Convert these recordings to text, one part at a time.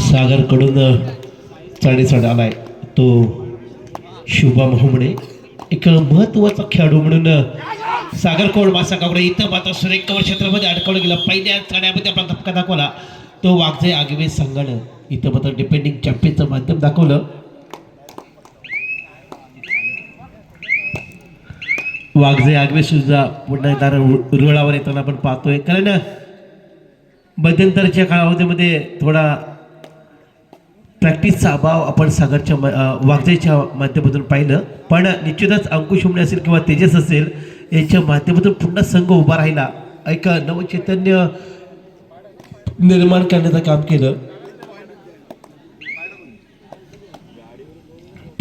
सागर कडून चढ आलाय तो शुभम हुमणे एक महत्वाचा खेळाडू म्हणून सागर कोड मासाकाकडे इथं मात्र सुरेख कवर क्षेत्रामध्ये अडकवलं गेलं. पहिल्या चढ्यामध्ये आपला धक्का दाखवला तो वाघजे आगवे संघानं इथं मात्र डिपेंडिंग चॅम्पियनचं माध्यम दाखवलं. वाघजे आगवे सुद्धा पुन्हा एकदा रुळावर येताना आपण पाहतोय, कारण मध्यंतरच्या कालावधीमध्ये थोडा प्रॅक्टिसचा अभाव आपण सागरच्या वाघजेच्या माध्यमातून पाहिलं. पण निश्चितच अंकुश हुमणे असेल किंवा तेजस असेल यांच्या माध्यमातून पुन्हा संघ उभा राहिला, एक नवचैतन्य निर्माण करण्याचं काम केलं.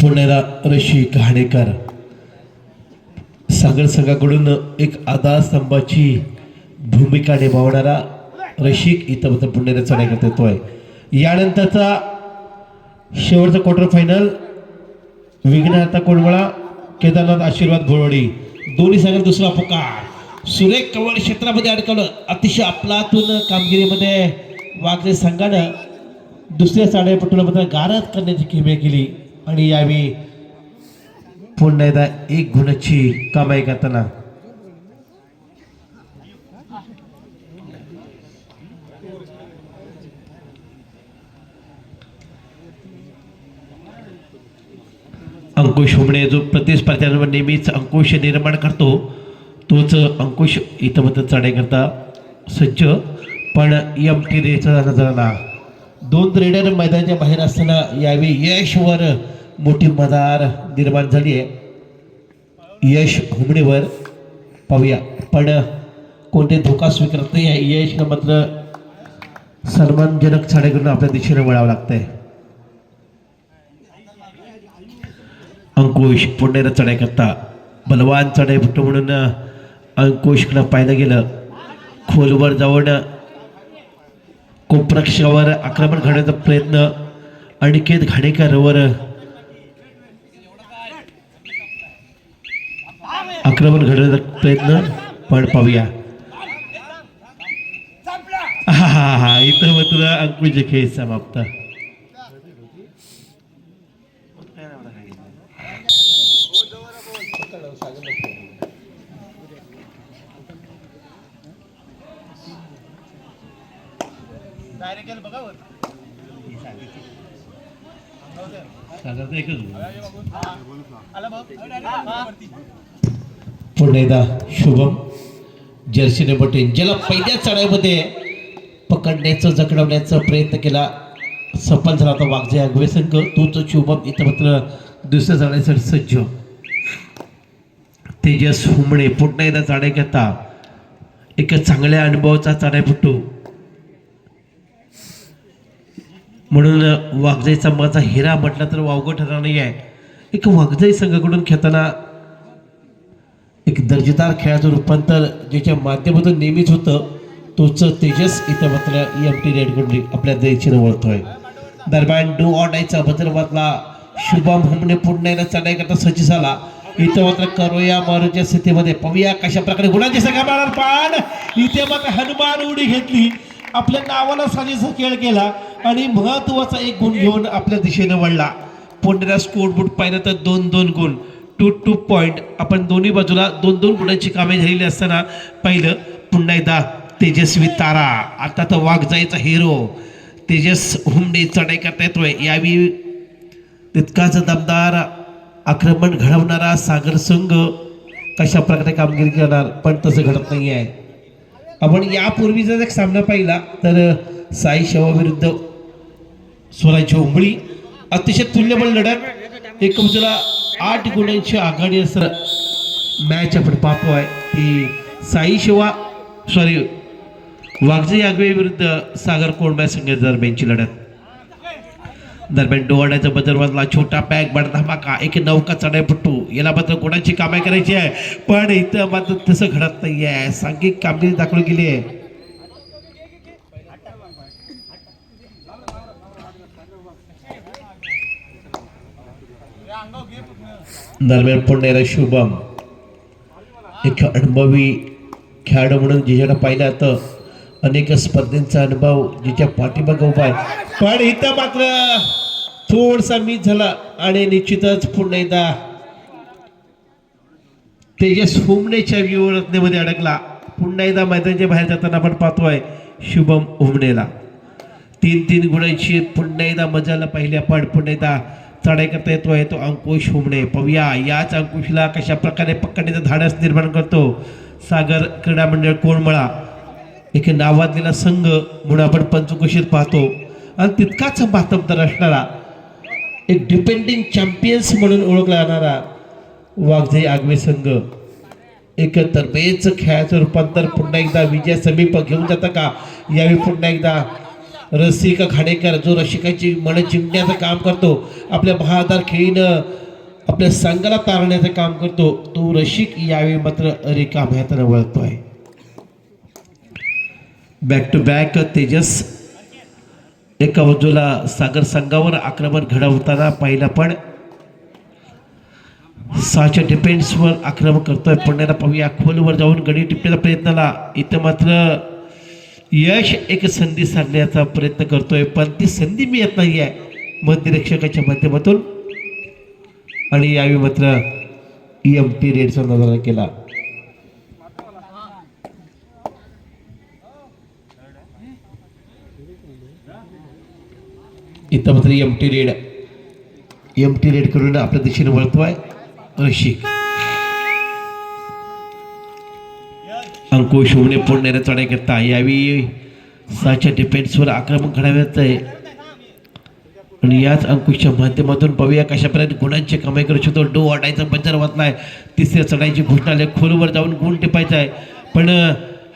पुण्याला ऋषी घाणेकर सागर संघाकडून एक आधारस्तंभाची भूमिका निभावणारा रशिक इथं मात्र पुण्याला चढाई करता येतोय. यानंतरचा शेवटचा क्वार्टर फायनल विघ्नहर्ता कोंडवळा केदारनाथ आशीर्वाद घोळवडी दोन्ही संघात दुसरा पुकार सुरेख कवळ क्षेत्रामध्ये अडकवलं. अतिशय अफलातून कामगिरीमध्ये वाघजे संघानं दुसऱ्या साडेपटूला मात्र गारद करण्याची किमया केली आणि यावेळी पुन्हा एकदा 1 गुणाची कमाई करताना अंकुश हुमणे जो प्रतिस्पर्ध्यांवर नेहमीच अंकुश निर्माण करतो तोच अंकुश इथं मात्र चढाई करता सज्ज. पण एमटी रेचा नजराला 2 रेडर मैदानाच्या बाहेर असताना यावेळी यशवर मोठी मदार निर्माण झाली आहे. यश हुमणेवर पाहूया, पण कोणते धोका स्वीकारत नाही आहे. यशनं मात्र सन्मानजनक चढाई करून आपल्या दिशेने वळावं लागतंय. अंकुश पुण्याला चढाई करता बलवान चढाईपटू म्हणून अंकुशकडं पाहिलं गेलं. खोलवर जाऊन कोपरक्षावर आक्रमण घडवण्याचा प्रयत्न अनिकेत घाणेकरवर आक्रमण घडवण्याचा प्रयत्न, पण पाहूया हा इथं मात्र अंकुशचे खेळ समाप्त. पुन्हा एकदा शुभम जर्सी नंबर 10 ज्याला पहिल्या चढाईमध्ये पकडण्याचं जखडवण्याचा प्रयत्न केला सफल झाला होता वाघजे आगवे संघ. तोच शुभम इथं मात्र दुसऱ्या चढाईसाठी सज्ज. तेजस हुमणे पुन्हा एकदा चढाई करता एक चांगल्या अनुभवाचा चढाईपटू म्हणून वाघजाईचा माझा हिरा म्हटला तर वावगं ठरणार नाही आहे. एक वाघजाई संघाकडून खेळताना एक दर्जेदार खेळाचं रूपांतर ज्याच्या माध्यमातून नेहमीच होतं तोच तेजस इथं मात्र एमटी रेडकडून आपल्या देशीने ओळखतोय. दरम्यान डू ऑडायचा बदलवातला शुभम हुमणे पुन्हा एकदा चढाई करता सज्ज झाला. इथं मात्र करोया मारूच्या स्थितीमध्ये पाहूया कशा प्रकारे गुणांची संख्या मारणार, पण इथे मात्र हनुमान उडी घेतली, आपल्या नावाला साजेसा खेळ केला आणि महत्वाचा 1 गुण घेऊन आपल्या दिशेने वळला. पुण्याला स्कोर बोर्ड पाहिलं तर 2-2 गुण 2-2 पॉईंट. आपण दोन्ही बाजूला 2-2 गुणांची कामे झालेली असताना पाहिलं. पुन्हा एकदा तेजस्वी तारा आता तर वाघजाईचा हिरो तेजस हुमणे चढाई करता येतोय. यावेळी तितकाच दमदार आक्रमण घडवणारा सागर संघ कशा प्रकारे कामगिरी करणार, पण तसं घडत नाही आहे. आपण यापूर्वीचा एक सामना पाहिला तर साई शेवा विरुद्ध स्वराज्य उंबळी अतिशय तुल्यबळ लढत, एक बाजूला 8 गुणांची आघाडी असं मॅच आपण पाहतो आहे. ती साई शेवा वाघजे आगवे विरुद्ध सागर कोंडबा संघ दरम्यानची लढत. दरम्यान डोळ्याचा बदलवादला छोटा पॅक बड धमाका एक नौका चढाईपटू याला मात्र गुणांची कामाई करायची आहे, पण इथं मात्र तसं घडत नाही आहे. सांघिक कामगिरी दाखवली गेली आहे. दरम्यान पुण्याला शुभम एक अनुभवी खेळाडू म्हणून जिच्याकडे पाहिलं तर अनेक स्पर्धेंचा अनुभव जिच्या पाठीमागे उभा आहे, पण इथं मात्र थोडसा मिस झाला आणि निश्चितच पुन्हा एकदा तेजस हुमनेच्या व्यूहरचनेमध्ये अडकला. पुन्हा एकदा मैदानाच्या बाहेर जाताना आपण पाहतोय शुभम हुमनेला 3-3 गुणांची पुन्हा एकदा मजाला पाहिली आपण. पुन्हा एकदा चढाई करता येतोय तो अंकुश हुमणे. पाहूया याच अंकुशला कशा प्रकारे पकडण्याचं धाडस निर्माण करतो सागर क्रीडा मंडळ कोळमळा. एक नावाजलेला संघ म्हणून आपण पंचक्रोशीत पाहतो आणि तितकाच मातबदार असणारा एक डिपेंडिंग चॅम्पियन्स म्हणून ओळखला जाणारा वाघजाई आगवे संघ एक तरबेज खेळाचं रूपांतर पुन्हा एकदा विजय समीप घेऊन जातं का. यावेळी पुन्हा एकदा रसिक खाडेकर जो रसिकाची मन जिंकण्याचं काम करतो, आपल्या बहादार खेळीनं आपल्या संघाला तारण्याचं काम करतो, तो रसिक यावेळी मात्र रिकाम्या हाताने वळतोय. बॅक टू बॅक तेजस एका बाजूला सागर संघावर आक्रमण घडवताना पाहिलं, पण 6च्या डिफेन्सवर आक्रमण करतोय. पुण्याला पाहूया खोलवर जाऊन गडी टिपण्याचा प्रयत्नाला इथं मात्र यश एक संधी साधण्याचा प्रयत्न करतोय, पण ती संधी मिळत नाही आहे मध्यरक्षकाच्या माध्यमातून. आणि यावेळी मात्र EMT रेडचा नजरा केला. इथं मात्र EMT रेड करून आपल्या दिशेने वळतोय रशिक. अंकुश हुमणे पुण्याला चढाई करता. यावेळी 6च्या डिफेन्सवर आक्रमण घडावायचं आहे आणि याच अंकुशच्या माध्यमातून पाहूया कशापर्यंत गुणांची कमाई करू शकतो. डो वाटायचा बंजर वाचलाय. तिसऱ्या चढाईची घोषणा आली, खोलवर जाऊन गुण टिपायचा आहे, पण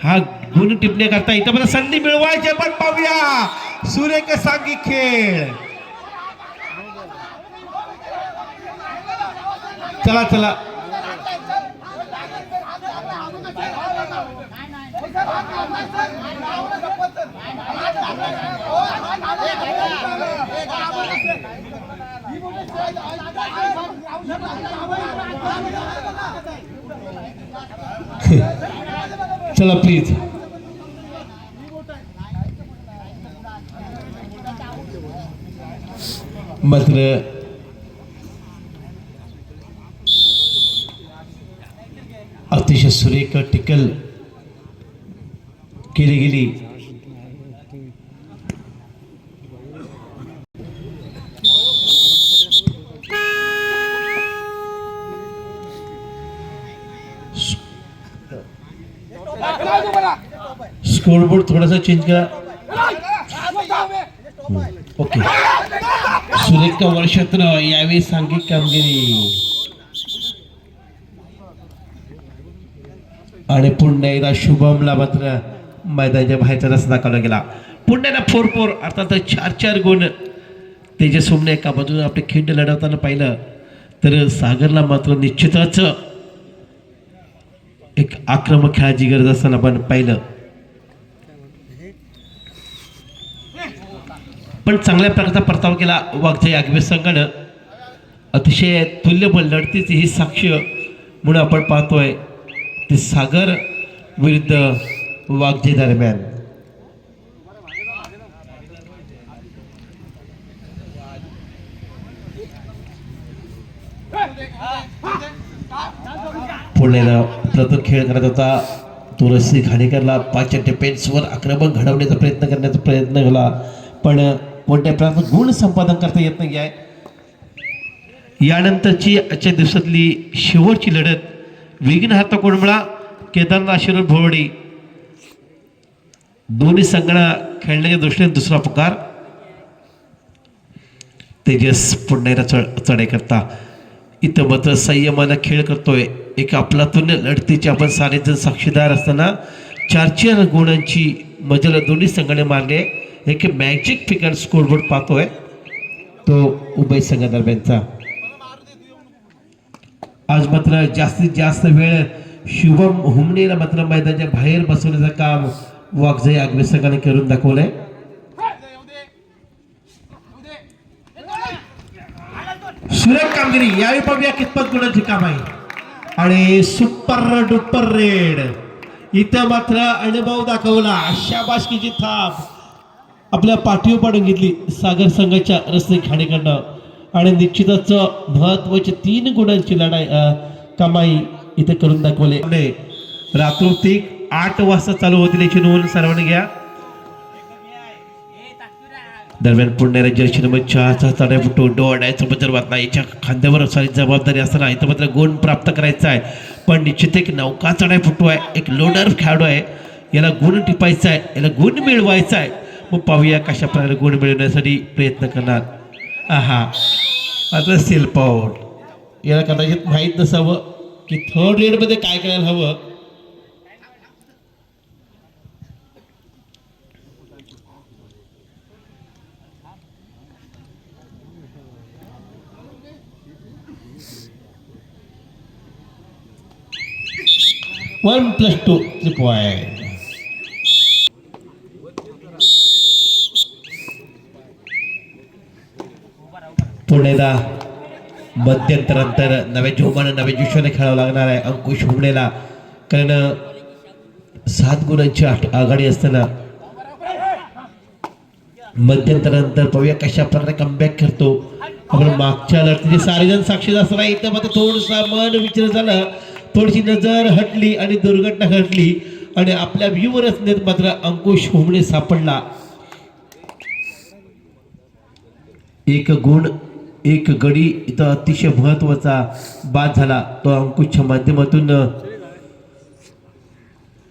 हा गुण टिपण्याकरता इथं मला संधी मिळवायची. पण पाहूया सुरेख सांगी खेळ. चला चला चला प्लीज. मात्र अतिशय सुरेख टिकल केली गेली. स्कोरबोर्ड थोडासा चेंज करा. ओके. सुरेख वर्षात यावेळी सांघिक कामगिरी आणि पुन्हा एकदा शुभमला मात्र मैदानाच्या बाहेरचा रस्ता दाखवला गेला. पुण्याला 4-4 अर्थात 4-4 गुण. तेजस हुमणे एका बाजूने आपले खिंड लढवताना पाहिलं तर सागरला मात्र निश्चितच एक आक्रमक खेळाची गरज असताना आपण पाहिलं. पण चांगल्या प्रकारचा परतावा केला वाघजाई आगवे संघानं. अतिशय तुल्यबळ लढतीची ही साक्ष म्हणून आपण पाहतोय ते सागर विरुद्ध वाघजाई दरम्यान. पुण्याला प्रथम खेळ करत होता तो रस्सी घाणेकरला 5च्या डिफेन्सवर आक्रमण घडवण्याचा प्रयत्न करण्याचा प्रयत्न केला, पण कोणत्या प्रकारचं गुण संपादन करता येत नाही आहे. यानंतरची आजच्या दिवसातली शेवटची लढत विघ्नहर्ता कोळमळा केदारनाथ आशीर्वाद भोवडी दोन्ही संघांना खेळण्याच्या दृष्टीने दुसरा प्रकार. तेजस पुन्हा चढाई करता. इथं मात्र संयमानं खेळ करतोय. एक अफलातून लढतीचे आपण सारेजण साक्षीदार असताना 4-4 गुणांची मजल दोन्ही संघाने मारले. एक मॅजिक फिगर स्कोरबोर्ड पाहतोय तो उभय संघादरम्यानचा. आज मात्र जास्तीत जास्त वेळ शुभम हुमणेला मात्र मैदानाच्या बाहेर बसवण्याचं काम वाघजाई आगवे संघाने करून दाखवलंय. सुरेख कामगिरी. यावेळी पाहूया कितपत गुणांची काम आहे आणि सुपर डुपर रेड इथं मात्र अनुभव दाखवला. शाबासकीची थाप आपल्या पाठीवर पाडून घेतली सागर संघाच्या रसिक खाणेकडनं आणि निश्चितच महत्वाची 3 गुणांची लढाई कमाई इथे करून दाखवले. रात्रोतिक 8 वाजता चालू होतील याची नोंद सर्वांनी घ्या. दरम्यान पुण्याला जर्सी नंबर 4चा चढाईपटू डोळ्याचं बद्दल वाटला. याच्या खांद्यावर सारी जबाबदारी असताना इथं मात्र गुण प्राप्त करायचा आहे. पण निश्चित एक नौका चढाईपटू आहे, एक लोडर खेळाडू आहे. याला गुण टिपायचा आहे, याला गुण मिळवायचा आहे. मग पाहूया कशा प्रकारे गुण मिळवण्यासाठी प्रयत्न करणार. आहा आता सेल्फ आउट. याला कदाचित माहीत नसावं की थर्ड रेडमध्ये काय करायला हवं. (1+2 3 पॉइंट). पुणेला मध्यंतरानंतर नव्या जोमानं नव्या जोशाने खेळावं लागणार आहे अंकुश हुमणेला. कारण 7 गुणांची आघाडी असताना मध्यंतरानंतर पाहूया कशा प्रकारे कमबॅक करतो. आपण मागच्या लढतीचे सारेजण साक्षीदार असताना इथं मात्र थोडंसं मन विचार झालं, थोडीशी नजर हटली आणि दुर्घटना घडली आणि आपल्या व्ह्यूवरच मात्र अंकुश हुमणे सापडला. एक गुण एक गडी इथं अतिशय महत्वाचा बाद झाला. तो अंकुशच्या माध्यमातून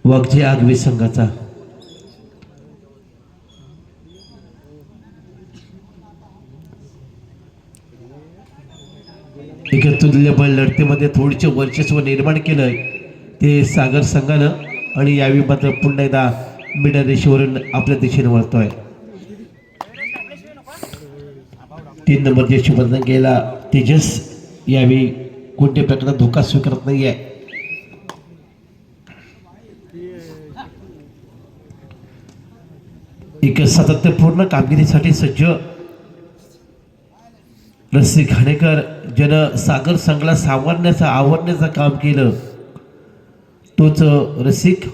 वाघजे आगवे संघाचा. एक तुल्यबळ लढतीमध्ये थोडीचे वर्चस्व निर्माण केलंय ते सागर संघानं आणि यावेळी मात्र पुन्हा एकदा मिडा रेषेवरून आपल्या दिशेने वळतोय. 3 नंबर जर्सी गेला तेजस यावेळी कोणत्या प्रकारचा धोका स्वीकारत नाहीये. एक सातत्यपूर्ण कामगिरीसाठी सज्ज रसिक घाणेकर ज्यानं सागर संघाला आवरण्याचं काम केलं तोच रसिक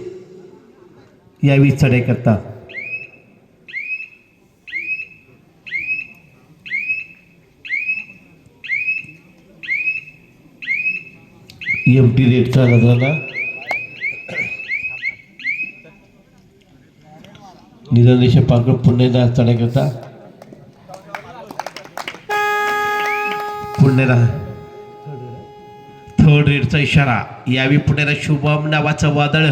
यावेळी चढाई करता. एमटी रेटचा नजराना निधनदेशा पांघर पुण्याला चढाई करता. पुण्याला थर्ड रेडचा इशारा. यावेळी पुण्याला शुभम नावाचं वादळ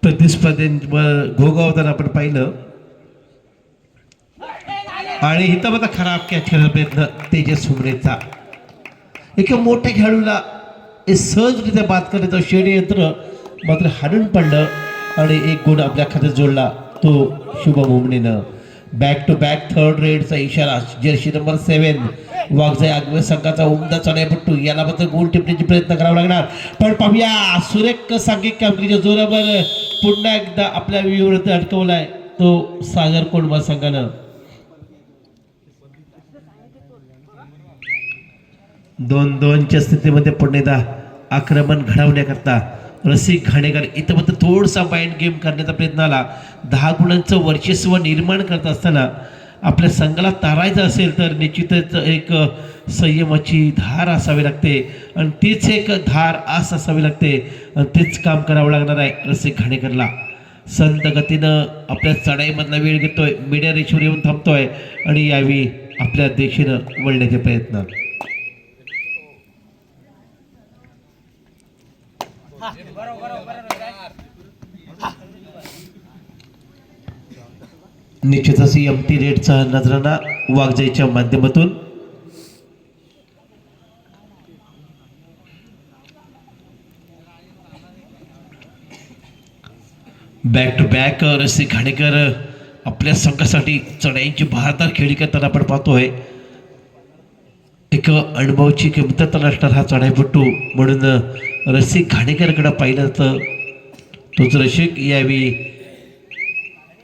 प्रतिस्पर्धेवर घोगावताना आपण पाहिलं आणि इथं मात्र खराब कॅच करायचा प्रयत्न तेजस हुमणेचा. एका मोठ्या खेळाडूला सहजरित्या बाद करण्याचं षडयंत्र मात्र हाडून पडलं आणि एक गुण आपल्या खात्यात जोडला तो शुभम हुमणेनं. बॅक टू बॅक थर्ड रेडचा इशारा. जर्सी नंबर 7 वाघजाई आगवे संघाचा उमदा चढाईपटू याला मात्र गोल टिपण्याचा प्रयत्न करावा लागणार. पण पाहूया सुरेख सांघिक कामगिरीच्या जोरावर पुन्हा एकदा आपल्या व्यूवरती अडकवलाय तो सागर कोंडवा संघानं. 2-2च्या स्थितीमध्ये पुन्हा एकदा आक्रमण घडवण्याकरता रसिक घाणेकर इथं मात्र थोडासा माइंड गेम करण्याचा प्रयत्न आला. 10 गुणांचं वर्चस्व निर्माण करत असताना आपल्या संघाला तारायचं असेल तर निश्चितच एक संयमाची धार असावी लागते आणि तीच एक धार आस असावी लागते आणि तेच काम करावं लागणार आहे रसिक घाणेकरला. संत गतीनं आपल्या चढाईमधला वेळ घेतोय, मीडिया रेषेवर येऊन थांबतोय आणि यावेळी आपल्या दिशेनं वळण्याचे प्रयत्न. निश्चितच एमटी रेटचा नजराना वाघजाईच्या माध्यमातून. बॅक टू बॅक रसिक घाणेकर आपल्या संघासाठी चढाईची बहारदार खेळी करताना आपण पाहतोय. एक अनुभवाची किंमत असणार हा चढाईपटू म्हणून रसिक घाणेकरकडे पाहिलं तर तोच रसिक यावेळी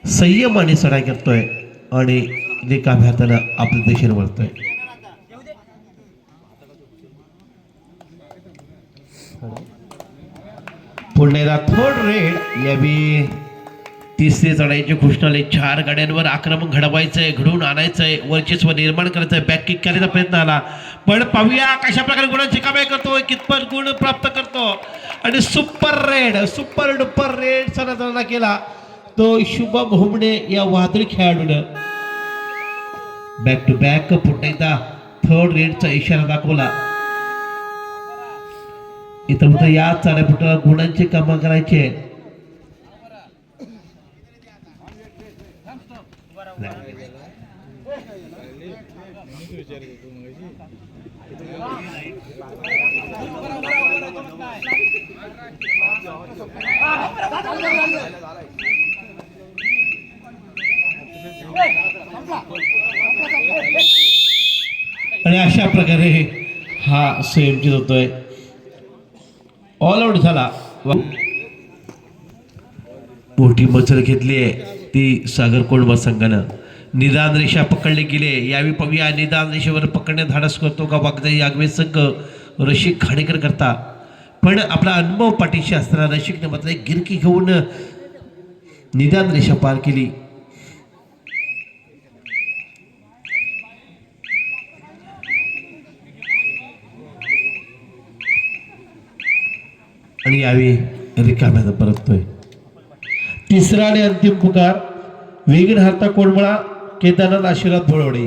संयमाने चढाई करतोय आणि रिकाम्या हातानं आपल्या दिशेने वळतोय. पुण्याला थोड रेड यावी तिसरी चढाईची घोषणाले 4 गाड्यांवर आक्रमण घडवायचंय, घडवून आणायचंय, वर्चस्व निर्माण करायचंय, बॅक किक करायचा प्रयत्न आला. पण पाहूया कशा प्रकारे गुणांची कमाई करतो, कितपत गुण प्राप्त करतो. आणि सुपर डुपर रेड सनातनाला केला तो शुभम हुमणे या वादळी खेळाडूनं. बॅक टू बॅक पुन्हा एकदा थर्ड रेडचा इशारा दाखवला. इथं फक्त या चढापुटाला गुणांची कमाई करायची आहे. आणि अशा प्रकारे हा संयमचित होतोय. ऑल आउट झाला. मोठी मचल घेतली आहे ती सागर कोळवा संघानं. निदान रेषा पकडले गेले. यावेळी पाहूया निदान रेषेवर पकडणे धाडस करतो का वागजाई आगवे संघ रसिक खाडेकर करता. पण आपला अनुभव पाठीशी असताना रसिकने मात्र एक गिरकी घेऊन निदान रेषा पार केली. आणि यावेळी रिकाम्यानं परततोय. तिसरा आणि अंतिम पुकार वेगन हरता कोळमळा केदारनाथ आशीर्वाद भोळवडे.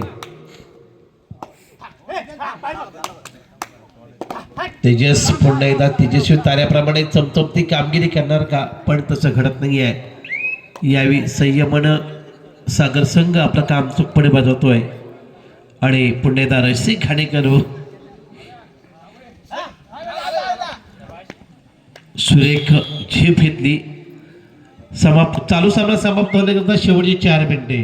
तेजस पुन्हा एकदा तेजस्वी ताऱ्याप्रमाणे चमचमती कामगिरी करणार का, पण तसं घडत नाही आहे. यावेळी संयमन सागर संघ आपलं काम चुकपणे बजावतोय. आणि पुन्हा एकदा रसिक खाणेकर सुरेख झेप घेतली. चालू सामना समाप्त होण्याकरता शेवटची 4 मिनिटे.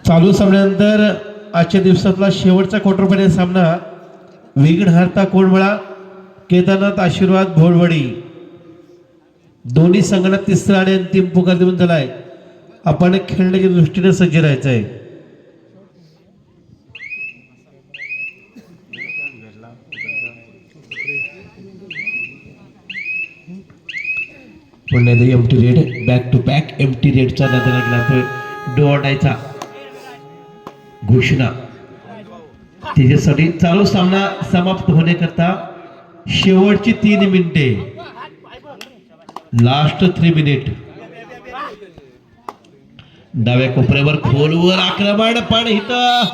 चालू सामन्यानंतर आजच्या दिवसातला शेवटचा क्वार्टर फायनल सामना वेगन हरता कोळमळा केदारनाथ आशीर्वाद भोळवडी. दोन्ही संघांना तिसरा आणि अंतिम पुकार देऊन झालाय. आपण खेळण्याच्या दृष्टीने सज्ज राहायचं आहे. पुन्हा empty raid back to back empty रेडचा नजर लागला. डोळायचा घोषणा त्याच्यासाठी चालू सामना समाप्त होण्याकरता शेवटची 3 मिनिटे. Last 3 minute. डाव्या कोपऱ्यावर खोलवर आक्रमण, पण इथं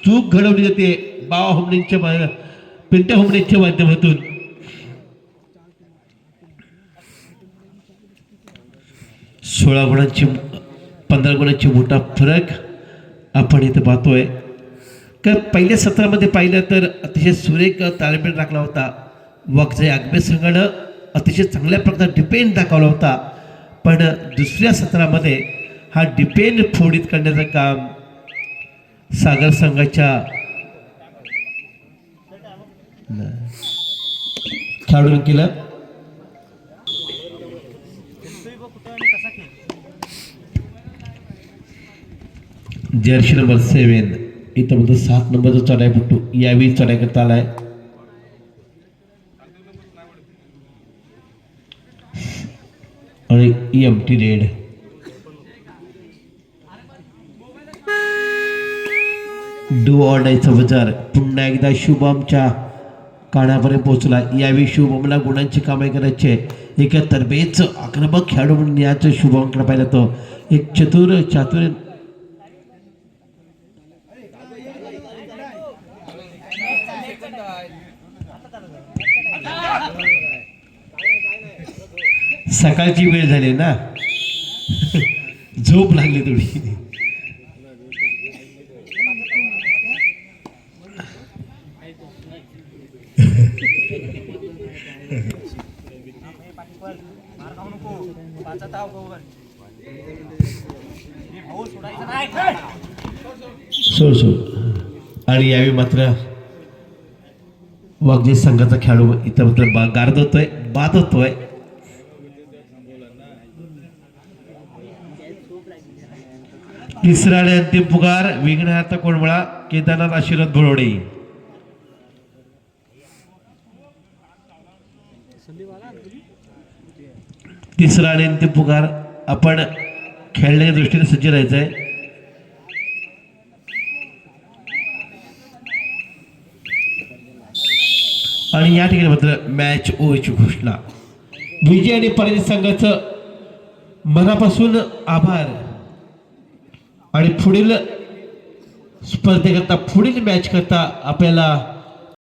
चूक घडवली जाते बावा हुमणेंच्या पिंट्या हुमणेंच्या माध्यमातून. सोळा गुणांची 15 गुणांची मोठा फरक आपण इथं पाहतोय. तर पहिल्या सत्रामध्ये पाहिलं तर अतिशय सुरेख ताळमेळ राखला होता. वागजाई आगवे संघानं अतिशय चांगल्या प्रकारे डिपेंड दाखवला होता. पण दुसऱ्या सत्रामध्ये हा डिपेंड फोडीत करण्याचं काम सागर संघाच्या खेळाडूंनी केलं. जर्सी नंबर 7 इथं मध्ये 7 नंबरचा चढाईपट्टू यावेळी चढाई करता आलाय. आणि एमटी रेड डू ऑर्डायचा बाजार पुन्हा एकदा शुभमच्या कानापर्यंत पोहोचला. यावेळी शुभमला गुणांची कमाई करायची आहे. एका तरबेज आक्रमक खेळाडू म्हणून याचं शुभमकडे पाहिलं तो एक चातुर्य सकाळची वेळ झाली ना, झोप लागली थोडी. सोड आणि यावेळी मात्र वाघजे संघाचा खेळाडू इथं मात्र गारदोतोय, बाद होतोय. तिसरा आणि अंतिम पुकार विघ्नहर्ता कोंडमळा केदारनाथ आशीर्वाद भरोडे. तिसरा आणि अंतिम पुकार. आपण खेळण्याच्या दृष्टीने सज्ज राहायचंय. आणि या ठिकाणी मात्र मॅच ओव्हरची घोषणा. विजय आणि पराजित संघाचं मनापासून आभार. आणि पुढील स्पर्धेकरता पुढील मॅच करता आपल्याला